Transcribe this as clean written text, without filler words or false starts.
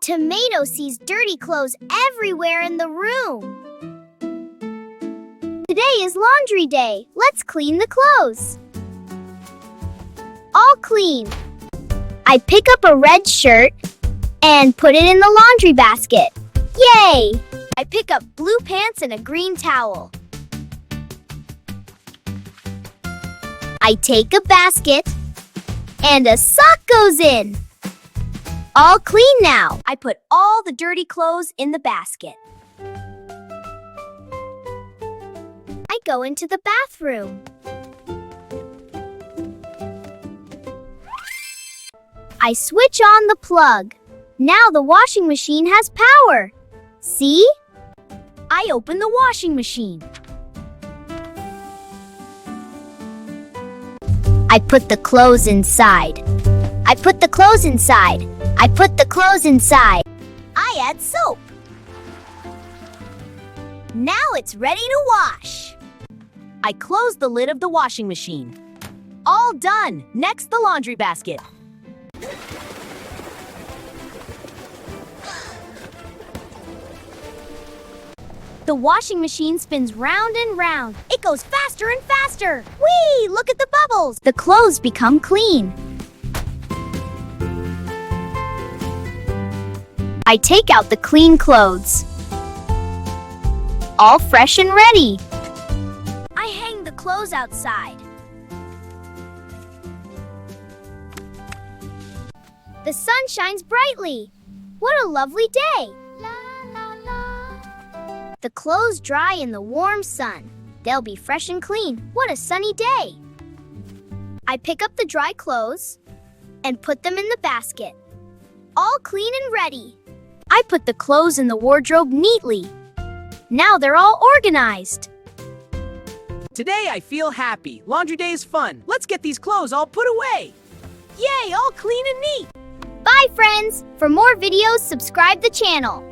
Tomato sees dirty clothes everywhere in the room. Today is laundry day. Let's clean the clothes. All clean. I pick up a red shirt and put it in the laundry basket. Yay! I pick up blue pants and a green towel. I take a basket and a sock goes in. All clean now. I put all the dirty clothes in the basket. I go into the bathroom. I switch on the plug. Now the washing machine has power. See? I open the washing machine. I put the clothes inside. I put the clothes inside. I put the clothes inside. I add soap. Now it's ready to wash. I close the lid of the washing machine. All done. Next, the laundry basket. The washing machine spins round and round. It goes faster and faster. Whee! Look at the bubbles. The clothes become clean. I take out the clean clothes. All fresh and ready. I hang the clothes outside. The sun shines brightly. What a lovely day. The clothes dry in the warm sun. They'll be fresh and clean. What a sunny day. I pick up the dry clothes and put them in the basket. All clean and ready. I put the clothes in the wardrobe neatly. Now they're all organized. Today I feel happy. Laundry day is fun. Let's get these clothes all put away. Yay, all clean and neat. Bye, friends. For more videos, subscribe the channel.